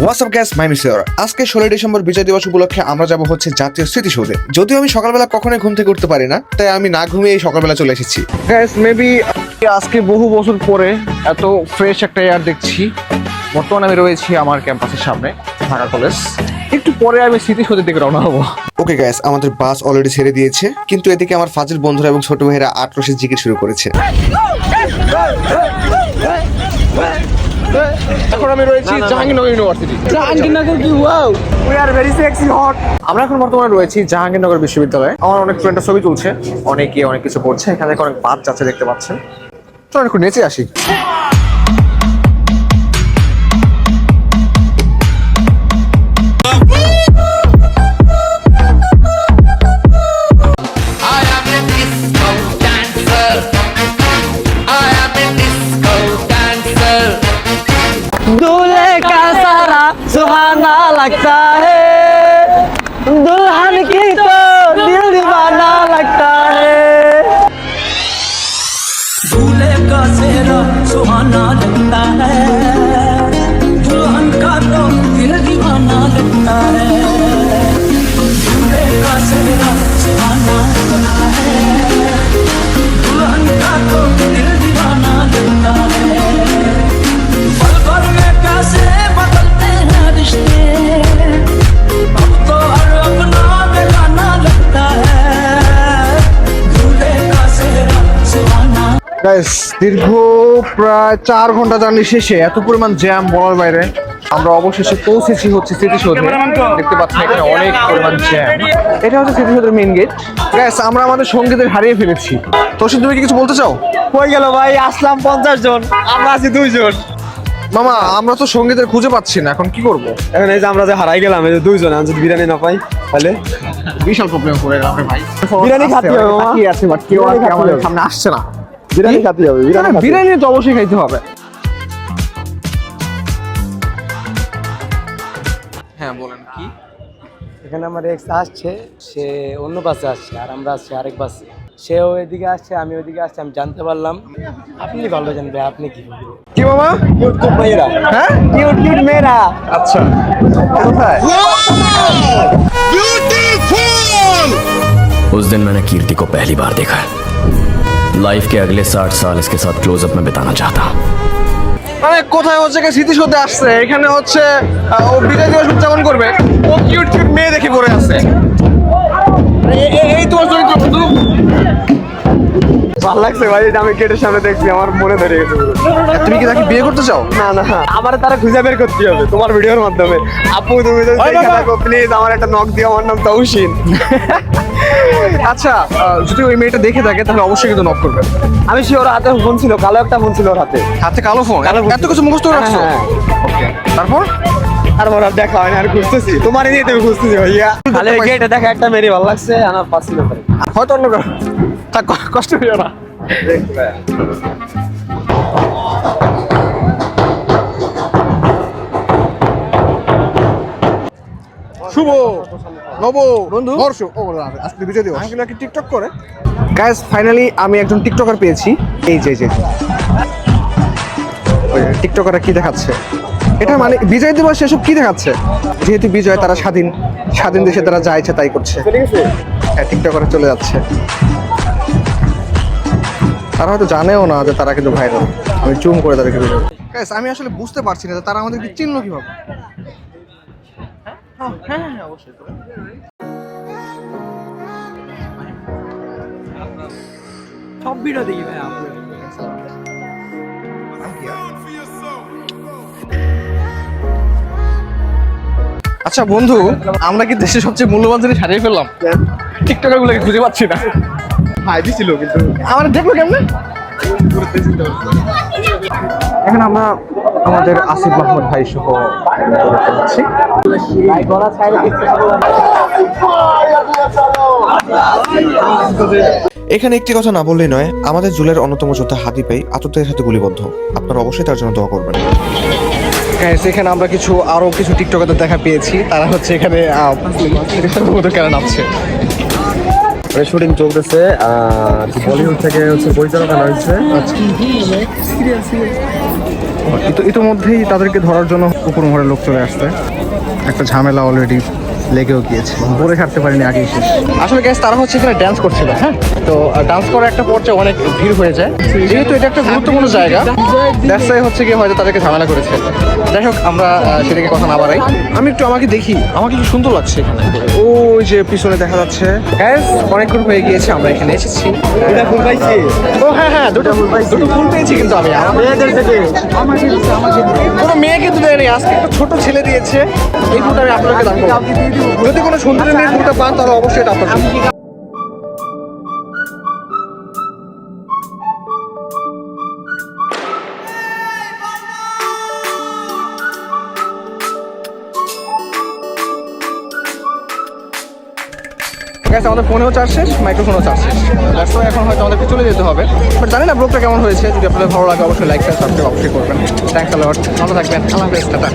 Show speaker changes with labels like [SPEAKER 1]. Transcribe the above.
[SPEAKER 1] What's up guys, মাই মিসিওর। আজকে 16 December বিজয় দিবস উপলক্ষে আমরা যাব হচ্ছে জাতীয় স্মৃতিসৌধে। যদিও আমি সকালবেলা কখনোই ঘুম থেকে উঠতে পারি না, তাই আমি না ঘুমিয়ে সকালবেলা চলে এসেছি। গাইস, মেবি আজকে বহু বছর পরে এত ফ্রেশ একটা এয়ার দেখছি। বর্তমানে আমি রয়েছি আমার ক্যাম্পাসের সামনে, ঢাকা কলেজ। একটু পরে আমি স্মৃতিসৌধের দিকে রওনা হবো। ওকে গাইস, আমাদের বাস অলরেডি ছেড়ে দিয়েছে, কিন্তু এদিকে আমার ফাজিল বন্ধুরা এবং ছোট ভাইয়েরা আটরসে জিকির শুরু করেছে। এখন আমি রয়েছি জাহাঙ্গীরনগর ইউনিভার্সিটি।
[SPEAKER 2] জাহাঙ্গীরনগর কি wow,
[SPEAKER 1] we are very sexy hot. আমরা এখন বর্তমানে রয়েছি জাহাঙ্গীরনগর বিশ্ববিদ্যালয়ে। আমার অনেক ফ্রেন্ডের ছবি তুলছে, অনেকে অনেক কিছু করছে। এখানে অনেক বাস যাচ্ছে, দেখতে পাচ্ছেন। চলো একটু নেচে আসি।
[SPEAKER 2] दूल्हे का सारा सुहाना लगता है, दुल्हन की तो दिल दीवाना लगता है।
[SPEAKER 3] दूल्हे का सेहरा सुहाना लगता है, दुल्हन का तो दिल दीवाना लगता है। दूल्हे का सेहरा सुहाना लगता है, दुल्हन का तो दिल दीवाना लगता है। पल भर में कैसे बदलते हैं रिश्ते, अब तो हर अपना बेगाना लगता है। दूल्हे का सेहरा सुहाना।
[SPEAKER 1] গাইস, দীর্ঘ প্রায় 4 ঘন্টা জার্নি শেষে এত পরিমাণ জ্যাম বলার বাইরে আমরা অবশেষে পৌঁছেছি হচ্ছে স্মৃতিসৌধে। দেখতে পাচ্ছেন এখানে অনেক পরিমাণ জ্যাম। এটা হচ্ছে স্মৃতিসৌধের মেইন গেট। গাইস, আমরা আমাদের সঙ্গীদের হারিয়ে ফেলেছি। তোষিন, তুমি কি কিছু বলতে চাও?
[SPEAKER 2] কই গেল ভাই? আসলাম 50 জন, আমরা আছি 2 জন।
[SPEAKER 1] মামা, আমরা তো সঙ্গীদের খুঁজে পাচ্ছি না, এখন কি করব?
[SPEAKER 2] এখন এই যে আমরা যে হারাই গেলাম, এই যে 2 জন, যদি বিরিয়ানি না পাই তাহলে
[SPEAKER 1] বিশাল প্রবলেম পড়ে গেল রে ভাই।
[SPEAKER 2] বিরিয়ানি খাতে হবে মামা।
[SPEAKER 1] কি আছে বাট কেউ আর আমাদের সামনে আসছে না।
[SPEAKER 2] বিরিয়ানি খাতে হবে,
[SPEAKER 1] বিরিয়ানি তো অবশ্যই খাইতে হবে। হ্যাঁ বলেন কি?
[SPEAKER 2] এখানে আমার এক্স আসছে, সে অন্য বাসে আসছে আর আমরা আসছি আরেক বাসে। সেও এদিকে আসছে, আমি ওইদিকে আসছি। আমি জানতে পারলাম, আপনি ভালো জানবে, আপনি কি বলবেন?
[SPEAKER 1] কি মামা?
[SPEAKER 2] কিউট কিউট মেয়েরা,
[SPEAKER 1] হ্যাঁ
[SPEAKER 2] কিউট কিউট মেয়েরা।
[SPEAKER 1] আচ্ছা, কোথায়?
[SPEAKER 4] उस दिन मैंने कीर्ति को पहली बार देखा। लाइफ के अगले 60 साल इसके साथ क्लोजअप में बिताना चाहता हूँ।
[SPEAKER 1] মানে কোথায় হচ্ছে কি স্মৃতিসৌধে আসছে, এখানে হচ্ছে ও বিজয় দিবস উদযাপন করবে। ও কিউট কিউট মেয়ে দেখে পড়ে আছে। এই তোমার চরিত্র বন্ধু।
[SPEAKER 2] ভালো লাগছে ভাই, এটা আমি গেটের সামনে দেখছি, আমার মনে ধরে গেছে পুরো।
[SPEAKER 1] তুমি কি তাকে বিয়ে করতে চাও?
[SPEAKER 2] না না, আমার তারা খুঁজে বের করতে হবে তোমার ভিডিওর মাধ্যমে। আপু তুমি যদি
[SPEAKER 1] ওই
[SPEAKER 2] দেখে
[SPEAKER 1] বাবা।
[SPEAKER 2] থাকো প্লিজ আমার একটা নক দিও, আমার নাম তৌসিন।
[SPEAKER 1] আচ্ছা, যদি ওই মেয়েটা দেখে থাকে তাহলে অবশ্যই কিন্তু নক করবে।
[SPEAKER 2] আমি শিওর, হাতে ফোন ছিল, কালো একটা ফোন ছিল ওর হাতে।
[SPEAKER 1] হাতে কালো ফোন,
[SPEAKER 2] কালো ফোন
[SPEAKER 1] এত কিছু মুখস্থ রাখছো?
[SPEAKER 2] হ্যাঁ।
[SPEAKER 1] ওকে, তারপর
[SPEAKER 2] আর মোর আর দেখা হয় না, আর খুঁজতেছি তোমার নিয়ে, তুমি খুঁজতেছি ভাইয়া। তাহলে গেটে দেখা একটা মেরি ভালো লাগছে, আমার পাচ্ছিল করে
[SPEAKER 1] হয়তো অন্য কারো। থাক, কষ্ট হইও না। শুভ নব বন্ধু হর্ষ ও আজকে বিজয় দিবস। আঙ্কেল কি টিকটক করে? গাইস, ফাইনালি আমি একজন টিকটকার পেয়েছি। এই যে ওই টিকটকাররা কি দেখাচ্ছে, এটা মানে বিজয় দিবস এসব কি দেখাচ্ছে? যেহেতু বিজয়, তারা স্বাধীন দেশে তারা যা ইচ্ছে তাই করছে। হ্যাঁ, টিকটকাররা চলে যাচ্ছে। তারা হয়তো জানেও না যে তারা কিন্তু ভাইরাল। আমি জুম করে তাদেরকে ভিডিও। গাইস, আমি আসলে বুঝতে পারছি না যে তারা আমাদেরকে চিনলো কিভাবে। হ্যাঁ অবশ্যই।
[SPEAKER 2] সব ভিডিও দেখি ভাই।
[SPEAKER 1] আচ্ছা বন্ধু, আমরা কি দেশের সবচেয়ে মূল্যবান জিনিস হারিয়ে ফেললাম? টিকটকার গুলোকে খুঁজে পাচ্ছি না।
[SPEAKER 2] ভাই দিছিল কিন্তু
[SPEAKER 1] আমার দেখলো কেমনে? এখন আমরা আমাদের আসিফ মাহমুদ ভাই সহ দেখতে পাচ্ছি। এখানে একটি কথা না বললেই নয়, আমাদের জুলের অন্যতম যোদ্ধা হাদি ভাই আততায়ীর সাথে গুলিবদ্ধ। আপনারা অবশ্যই তার জন্য দোয়া করবেন। এখানে আমরা আরো কিছু টিকটকারদের দেখা পেয়েছি। তারা হচ্ছে এখানে কেন নামছে।
[SPEAKER 2] শুটিং চলতেছে, বলিউড থেকে হচ্ছে পরিচালক আনা হয়েছে।
[SPEAKER 1] ইতিমধ্যেই তাদেরকে ধরার জন্য উপর মহলের লোক চলে আসছে। একটা ঝামেলা অলরেডি লেগেও গিয়েছে, বলে ছাড়তে পারিনি আগেই শেষ। আসলে গ্যাস তারা হচ্ছে এখানে ড্যান্স করছিল, হ্যাঁ, তো ডান্স করার একটা পর্যায়ে অনেক ভিড় হয়ে যায়, যেহেতু এটা একটা গুরুত্বপূর্ণ জায়গা, দ্যাটস ওয়াই হচ্ছে কি হয়তো তাদেরকে ঝামেলা করেছে। যাই হোক, আমরা সেদিকে কথা না বাড়াই, আমি একটু আমাকে দেখি, আমাকে কি সুন্দর লাগছে এখানে। ওই যে পিছনে দেখা যাচ্ছে গ্যাস, অনেকক্ষণ হয়ে গিয়েছে আমরা এখানে এসেছি।
[SPEAKER 2] ফুল পাইছি
[SPEAKER 1] ও হ্যাঁ হ্যাঁ, দুটো ফুল পেয়েছি, কিন্তু আমি
[SPEAKER 2] মেয়েদের থেকে
[SPEAKER 1] কোনো মেয়েকে তো দেয়নি, আজকে একটা ছোট ছেলে দিয়েছে। এই ফুলটা আমি আপনাকে দান করবো, যদি কোনো সুন্দরী মেয়ে ফুলটা পান তাহলে অবশ্যই এটা আপনার জন্য। Guys, আমাদের ফোনেও চার্জ শেষ, মাইক্রোফোনও চার্জ শেষ, দ্যাটস ওয়াই এখন হয়তো আমাদেরকে চলে যেতে হবে। বাট জানি না ব্লগটা কেমন হয়েছে, যদি আপনাদের ভালো লাগে অবশ্যই লাইক সাবস্ক্রাইব অবশ্যই করবেন। থ্যাংকস আ লট, ভালো থাকবেন, আল্লাহ হাফেজ, টাটা।